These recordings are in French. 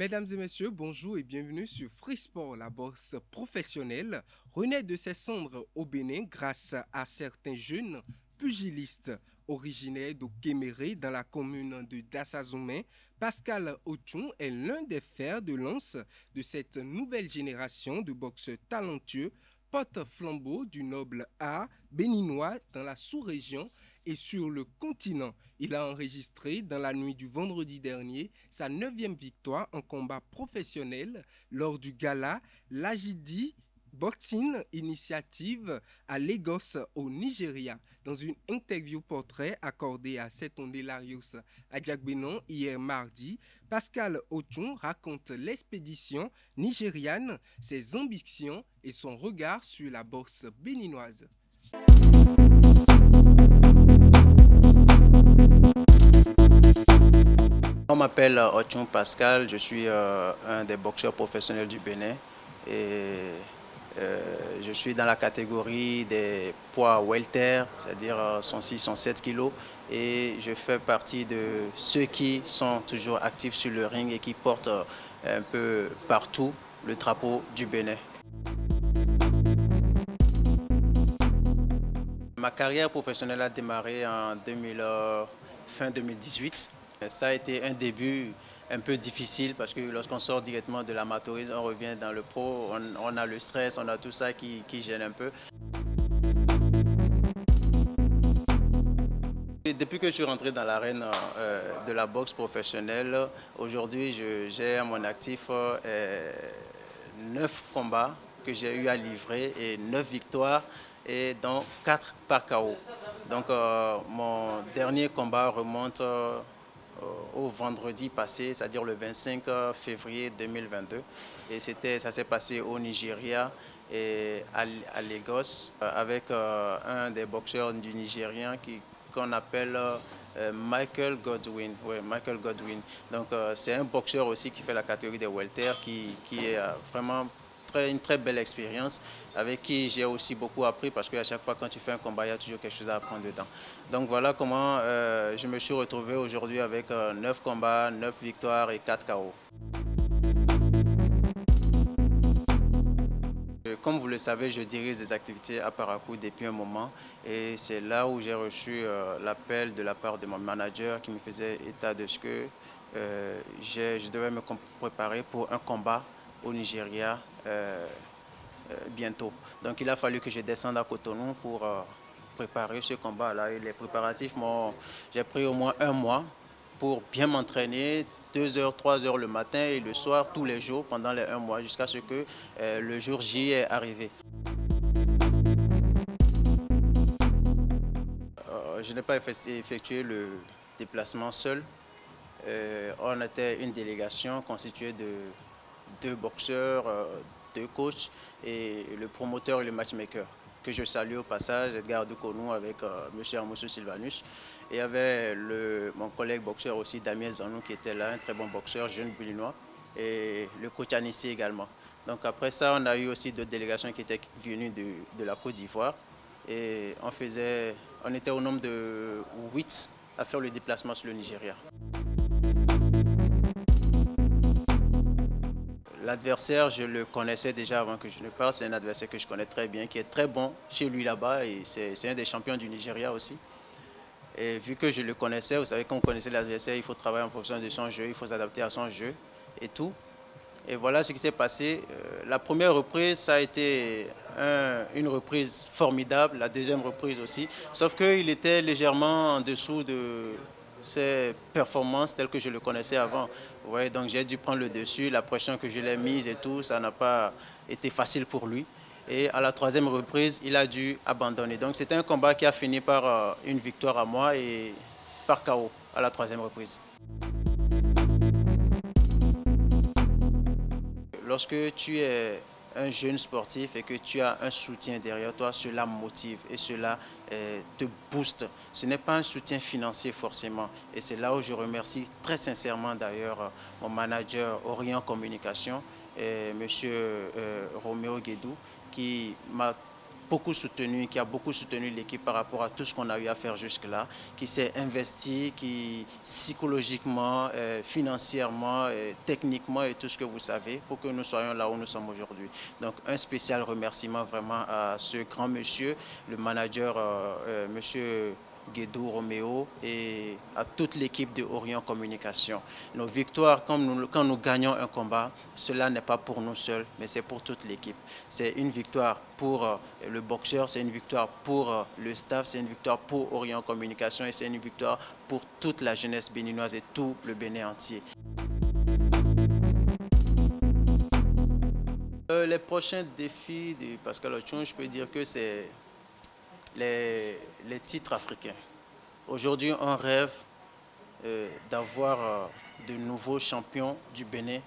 Mesdames et messieurs, bonjour et bienvenue sur Free Sport, la boxe professionnelle renaît de ses cendres au Bénin grâce à certains jeunes pugilistes originaires d'Okeméré dans la commune de Dassazoumé. Pascal Ochon est l'un des fers de lance de cette nouvelle génération de boxeurs talentueux, porte-flambeau du noble art béninois dans la sous-région et sur le continent. Il a enregistré dans la nuit du vendredi dernier sa neuvième victoire en combat professionnel lors du gala Lajidi Boxing Initiative à Lagos au Nigeria. Dans une interview portrait accordée à Setonde Larios à Diagbenon hier mardi, Pascal Ochon raconte l'expédition nigériane, ses ambitions et son regard sur la boxe béninoise. On m'appelle Ochon Pascal, je suis un des boxeurs professionnels du Bénin et je suis dans la catégorie des poids welter, c'est-à-dire 106, 107 kilos, et je fais partie de ceux qui sont toujours actifs sur le ring et qui portent un peu partout le drapeau du Bénin. Ma carrière professionnelle a démarré en fin 2018. Ça a été un début un peu difficile parce que lorsqu'on sort directement de l'amateurisme, on revient dans le pro, on a le stress, on a tout ça qui gêne un peu. Et depuis que je suis rentré dans l'arène de la boxe professionnelle, aujourd'hui j'ai à mon actif 9 combats que j'ai eu à livrer et 9 victoires et dont 4 par KO. Donc mon dernier combat remonte au vendredi passé, c'est-à-dire le 25 février 2022. Et ça s'est passé au Nigeria et à Lagos avec un des boxeurs du Nigérien qu'on appelle Michael Godwin. Ouais, Michael Godwin. Donc c'est un boxeur aussi qui fait la catégorie des welter, qui est vraiment une très belle expérience avec qui j'ai aussi beaucoup appris parce qu'à chaque fois quand tu fais un combat, il y a toujours quelque chose à apprendre dedans. Donc voilà comment je me suis retrouvé aujourd'hui avec 9 combats, 9 victoires et 4 KO. Comme vous le savez, je dirige des activités à Parakou depuis un moment et c'est là où j'ai reçu l'appel de la part de mon manager qui me faisait état de ce que je devais me préparer pour un combat au Nigeria bientôt. Donc il a fallu que je descende à Cotonou pour préparer ce combat-là. Et les préparatifs, j'ai pris au moins un mois pour bien m'entraîner, 2 heures, 3 heures le matin et le soir, tous les jours, pendant les un mois, jusqu'à ce que le jour J est arrivé. Je n'ai pas effectué le déplacement seul. On était une délégation constituée de 2 boxeurs, 2 coachs et le promoteur et le matchmaker, que je salue au passage, Edgar Duconou avec M. Amoussou Sylvanus. Et il y avait mon collègue boxeur aussi, Damien Zanou, qui était là, un très bon boxeur, jeune béninois, et le coach Anissi également. Donc après ça, on a eu aussi d'autres délégations qui étaient venues de la Côte d'Ivoire. Et on était au nombre de 8 à faire le déplacement sur le Nigeria. L'adversaire, je le connaissais déjà avant que je ne parte. C'est un adversaire que je connais très bien, qui est très bon chez lui là-bas. Et c'est un des champions du Nigeria aussi. Et vu que je le connaissais, vous savez, quand on connaissait l'adversaire, il faut travailler en fonction de son jeu, il faut s'adapter à son jeu et tout. Et voilà ce qui s'est passé. La première reprise, ça a été une reprise formidable, la deuxième reprise aussi. Sauf qu'il était légèrement en dessous de ses performances telles que je le connaissais avant. Ouais, donc j'ai dû prendre le dessus, la pression que je l'ai mise et tout, ça n'a pas été facile pour lui. Et à la troisième reprise, il a dû abandonner. Donc c'était un combat qui a fini par une victoire à moi et par KO à la troisième reprise. Lorsque tu es un jeune sportif et que tu as un soutien derrière toi, cela motive et cela te booste. Ce n'est pas un soutien financier forcément. Et c'est là où je remercie très sincèrement d'ailleurs mon manager Orient Communication, M. Roméo Guédou, qui m'a beaucoup soutenu, qui a beaucoup soutenu l'équipe par rapport à tout ce qu'on a eu à faire jusque-là, qui s'est investi, qui psychologiquement, financièrement, techniquement et tout ce que vous savez pour que nous soyons là où nous sommes aujourd'hui. Donc un spécial remerciement vraiment à ce grand monsieur, le manager monsieur Guédou Roméo et à toute l'équipe de Orient Communication. Nos victoires, quand nous gagnons un combat, cela n'est pas pour nous seuls, mais c'est pour toute l'équipe. C'est une victoire pour le boxeur, c'est une victoire pour le staff, c'est une victoire pour Orient Communication et c'est une victoire pour toute la jeunesse béninoise et tout le Bénin entier. Les prochains défis de Pascal Ochon, je peux dire que c'est les titres africains. Aujourd'hui, on rêve d'avoir de nouveaux champions du Bénin,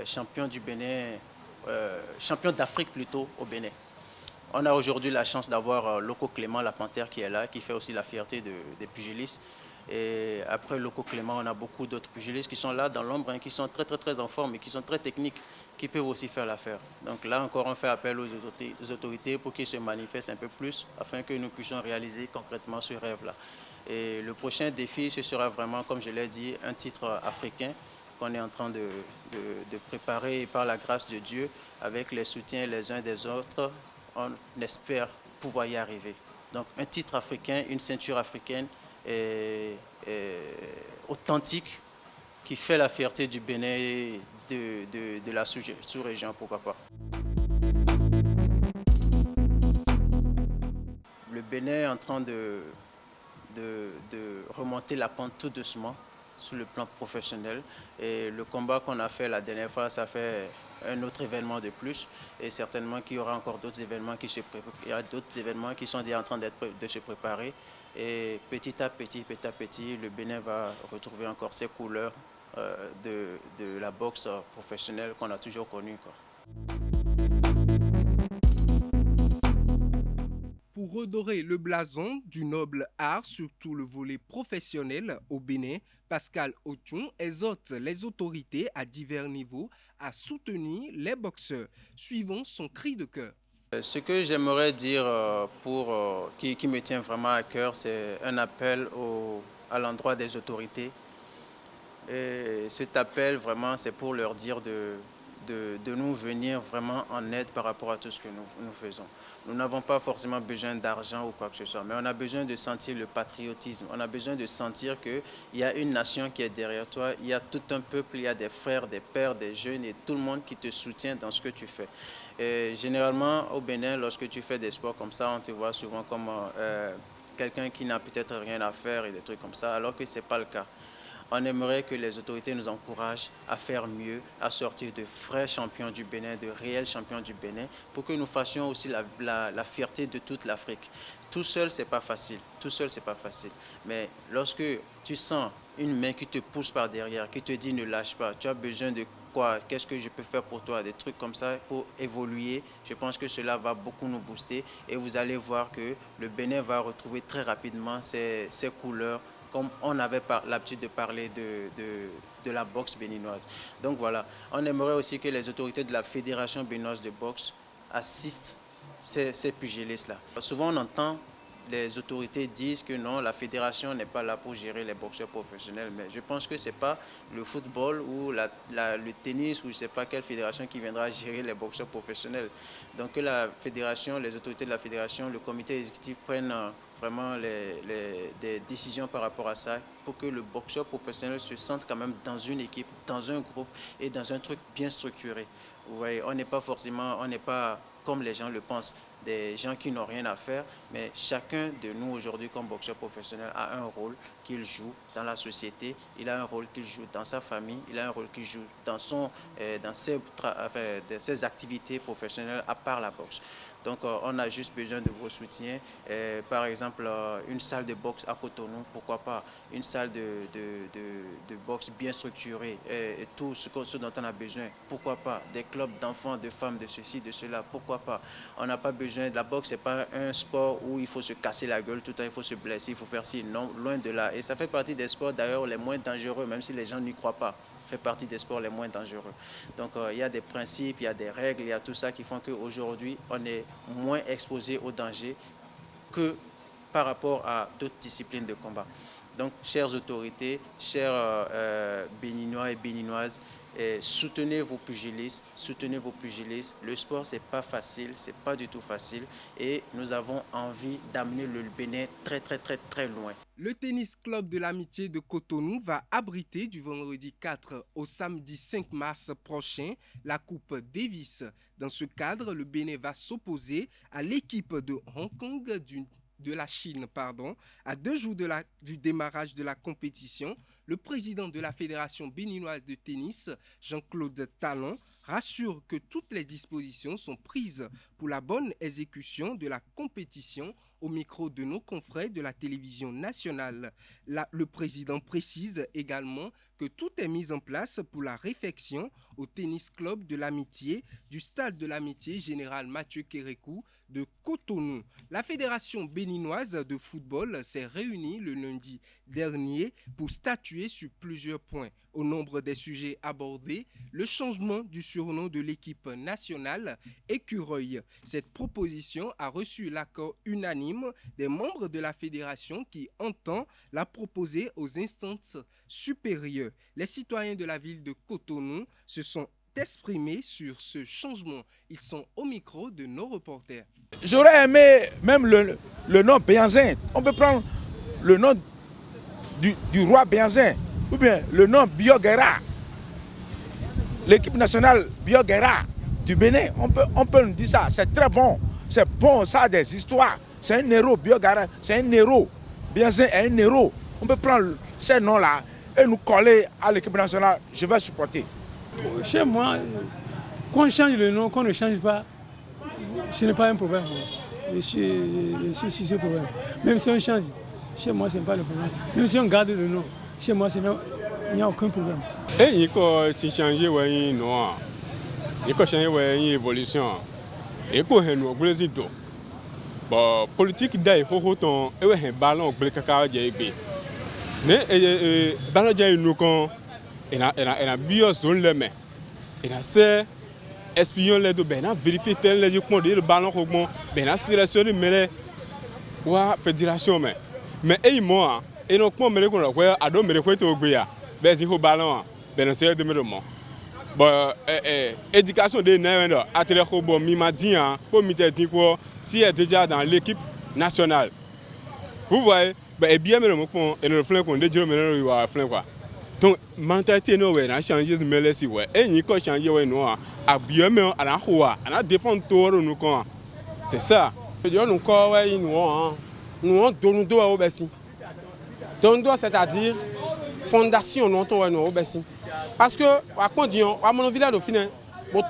champions d'Afrique plutôt au Bénin. On a aujourd'hui la chance d'avoir Loco Clément, la panthère qui est là, qui fait aussi la fierté des pugilistes. Et après Loco Clément, on a beaucoup d'autres pugilistes qui sont là dans l'ombre, hein, qui sont très en forme et qui sont très techniques, qui peuvent aussi faire l'affaire. Donc là encore, on fait appel aux autorités pour qu'ils se manifestent un peu plus afin que nous puissions réaliser concrètement ce rêve-là. Et le prochain défi, ce sera vraiment, comme je l'ai dit, un titre africain qu'on est en train de préparer et par la grâce de Dieu, avec les soutiens les uns des autres, on espère pouvoir y arriver. Donc un titre africain, une ceinture africaine authentique qui fait la fierté du Bénin et de la sous-région, pourquoi pas. Le Bénin est en train de remonter la pente tout doucement sur le plan professionnel et le combat qu'on a fait la dernière fois, ça fait un autre événement de plus et certainement qu'il y aura encore d'autres événements qui se préparent. Il y a d'autres événements qui sont déjà en train de se préparer et petit à petit, le Bénin va retrouver encore ses couleurs de la boxe professionnelle qu'on a toujours connue, quoi. Pour redorer le blason du noble art, surtout le volet professionnel au Bénin, Pascal Ochon exhorte les autorités à divers niveaux à soutenir les boxeurs. Suivons son cri de cœur. Ce que j'aimerais dire qui me tient vraiment à cœur, c'est un appel à l'endroit des autorités. Et cet appel, vraiment, c'est pour leur dire de nous venir vraiment en aide par rapport à tout ce que nous faisons. Nous n'avons pas forcément besoin d'argent ou quoi que ce soit, mais on a besoin de sentir le patriotisme. On a besoin de sentir qu'il y a une nation qui est derrière toi, il y a tout un peuple, il y a des frères, des pères, des jeunes et tout le monde qui te soutient dans ce que tu fais. Et généralement, au Bénin, lorsque tu fais des sports comme ça, on te voit souvent comme quelqu'un qui n'a peut-être rien à faire et des trucs comme ça, alors que ce n'est pas le cas. On aimerait que les autorités nous encouragent à faire mieux, à sortir de vrais champions du Bénin, de réels champions du Bénin, pour que nous fassions aussi la fierté de toute l'Afrique. Tout seul, c'est pas facile. Tout seul, c'est pas facile. Mais lorsque tu sens une main qui te pousse par derrière, qui te dit ne lâche pas, tu as besoin de quoi, qu'est-ce que je peux faire pour toi, des trucs comme ça pour évoluer, je pense que cela va beaucoup nous booster et vous allez voir que le Bénin va retrouver très rapidement ses couleurs, comme on avait l'habitude de parler de la boxe béninoise. Donc voilà, on aimerait aussi que les autorités de la Fédération béninoise de boxe assistent ces pugilistes-là. Souvent on entend les autorités disent que non, la fédération n'est pas là pour gérer les boxeurs professionnels, mais je pense que ce n'est pas le football ou le tennis ou je ne sais pas quelle fédération qui viendra gérer les boxeurs professionnels. Donc que la fédération, les autorités de la fédération, le comité exécutif prennent vraiment des décisions par rapport à ça pour que le boxeur professionnel se sente quand même dans une équipe, dans un groupe et dans un truc bien structuré. Vous voyez, on n'est pas comme les gens le pensent, des gens qui n'ont rien à faire, mais chacun de nous aujourd'hui comme boxeur professionnel a un rôle qu'il joue dans la société, il a un rôle qu'il joue dans sa famille, il a un rôle qu'il joue dans ses activités professionnelles à part la boxe. Donc on a juste besoin de vos soutiens. Par exemple, une salle de boxe à Cotonou, pourquoi pas? Une salle de boxe bien structurée et tout ce dont on a besoin, pourquoi pas? Des clubs d'enfants, de femmes, de ceci, de cela, pourquoi pas? On n'a pas besoin besoin. La boxe, ce n'est pas un sport où il faut se casser la gueule tout le temps, il faut se blesser, il faut faire ci. Non, loin de là. Et ça fait partie des sports d'ailleurs les moins dangereux, même si les gens n'y croient pas. Ça fait partie des sports les moins dangereux. Donc il y a des principes, il y a des règles, il y a tout ça qui font qu'aujourd'hui, on est moins exposé au danger que par rapport à d'autres disciplines de combat. Donc, chères autorités, chers Béninois et Béninoises, soutenez vos pugilistes, soutenez vos pugilistes. Le sport, ce n'est pas facile, ce n'est pas du tout facile. Et nous avons envie d'amener le Bénin très, très, très, très loin. Le tennis club de l'amitié de Cotonou va abriter du vendredi 4 au samedi 5 mars prochain la Coupe Davis. Dans ce cadre, le Bénin va s'opposer à l'équipe de Hong Kong de la Chine, à 2 jours du démarrage de la compétition. Le président de la Fédération béninoise de tennis, Jean-Claude Talon, rassure que toutes les dispositions sont prises pour la bonne exécution de la compétition au micro de nos confrères de la télévision nationale. Le président précise également que tout est mis en place pour la réfection au tennis club de l'amitié du stade de l'amitié général Mathieu Kérékou de Cotonou. La Fédération béninoise de football s'est réunie le lundi dernier pour statuer sur plusieurs points. Au nombre des sujets abordés, le changement du surnom de l'équipe nationale Écureuil. Cette proposition a reçu l'accord unanime des membres de la fédération qui entend la proposer aux instances supérieures. Les citoyens de la ville de Cotonou se sont exprimés sur ce changement. Ils sont au micro de nos reporters. J'aurais aimé même le nom Béanzin. On peut prendre le nom du roi Béanzin ou bien le nom Bioguera. L'équipe nationale Bioguera du Bénin, on peut nous dire ça. C'est très bon. C'est bon, ça a des histoires. C'est un héros, Bioguera, c'est un héros. Béanzin est un héros. On peut prendre ces noms-là et nous coller à l'équipe nationale. Je vais supporter. Chez moi, qu'on change le nom, qu'on ne change pas, ce n'est pas un problème. Je suis sur ce problème. Même si on change, chez moi, ce n'est pas le problème. Même si on garde le nom, chez moi, il n'y a aucun problème. Et il faut changer le nom. Il faut changer l'évolution. Il faut changer l'évolution. Bon, politique d'ailleurs, il faut un ballon pour le caca. Mais ballon d'ailleurs, nous quand il a bien zone les mains. Il a ces espions les deux, ben a vérifié tel les points de le ballon au bon, ben a sélectionné mais la fédération mais moi et donc moi mais qu'on a quoi à mais quoi au Béa ben si au ballon ben c'est de me bon éducation des nègres à télé bon mi m'a dit pour m'aider quoi si est déjà dans l'équipe nationale vous voyez ben bien mais le point et le flanc qu'on déjà mais le flanc quoi. Donc, mentalité nous a changé de mêler si ouais. Et nous avons changé ouais nous à bien mais à la roi, à la défendre tout nous quoi. C'est ça. Nous encore ouais nous donne dos à obéi. Donne dos c'est-à-dire fondation nous on nous obéi. Parce que à condition à mon village de fin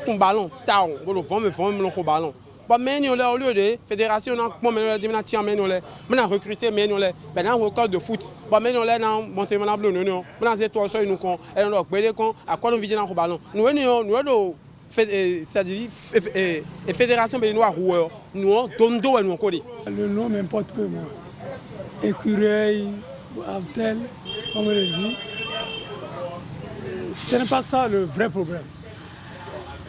ton ballon taon, bon le vent le ballon. Bon mais nous là au lieu de fédération on maintenant dit maintenant tiens mais nous là maintenant recruter mais nous là ben dans record de foot bon mais nous là dans monter maintenant bleu nous maintenant c'est toi ça nous con et nous gbélé con à quoi nous vigilant au ballon nous c'est-à-dire fédération béninoise joueur nous donne dos nous connaît le nom m'importe peu moi Écureuil Abtel comme on le dit ce n'est pas ça le vrai problème.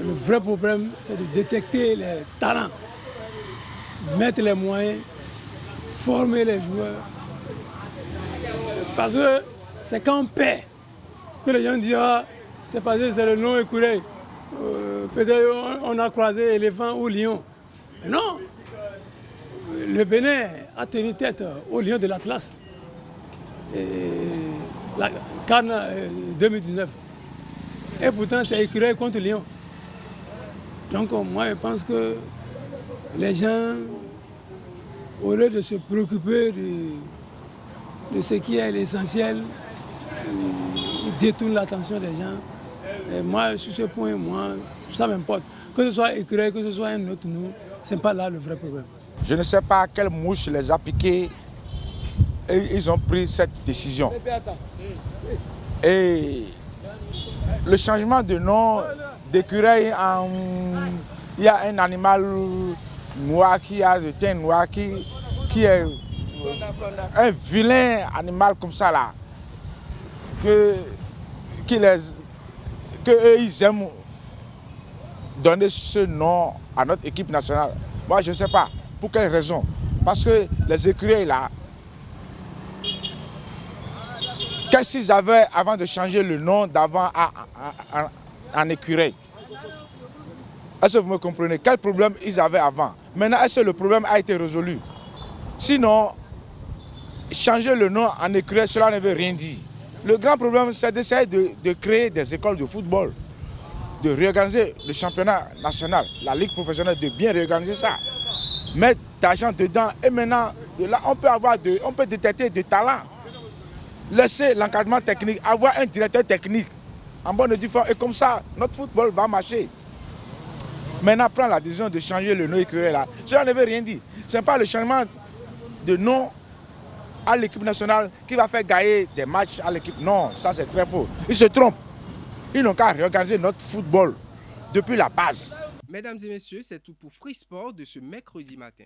Le vrai problème, c'est de détecter les talents, mettre les moyens, former les joueurs. Parce que c'est quand on perd que les gens disent ah, c'est parce que c'est le nom Écureuil. Peut-être on a croisé éléphant ou lion. Mais non, le Bénin a tenu tête au lion de l'Atlas. La CAN 2019. Et pourtant, c'est Écureuil contre lion. Donc moi je pense que les gens, au lieu de se préoccuper de ce qui est l'essentiel, ils détournent l'attention des gens. Et moi sur ce point, ça m'importe. Que ce soit Écureuil, que ce soit un autre nous, ce n'est pas là le vrai problème. Je ne sais pas quelle mouche les a piqués et ils ont pris cette décision. Et le changement de nom d'Écureuil, il y a un animal noir, qui a le teint noir, qui est un vilain animal comme ça là, que eux, ils aiment donner ce nom à notre équipe nationale. Moi, je ne sais pas pour quelle raison. Parce que les écureuils là, qu'est-ce qu'ils avaient avant de changer le nom d'avant en écureuil? Est-ce que vous me comprenez? Quel problème ils avaient avant? Maintenant, est-ce que le problème a été résolu? Sinon, changer le nom en écureuil, cela ne veut rien dire. Le grand problème, c'est d'essayer de créer des écoles de football, de réorganiser le championnat national, la ligue professionnelle, de bien réorganiser ça. Mettre d'argent dedans et maintenant, là, on peut détecter des talents. Laisser l'encadrement technique, avoir un directeur technique en bonne et due forme, et comme ça, notre football va marcher. Maintenant, prendre la décision de changer le nom écureuil là, cela ne veut rien dire. Ce n'est pas le changement de nom à l'équipe nationale qui va faire gagner des matchs à l'équipe. Non, ça c'est très faux. Ils se trompent. Ils n'ont qu'à réorganiser notre football depuis la base. Mesdames et messieurs, c'est tout pour Free Sport de ce mercredi matin.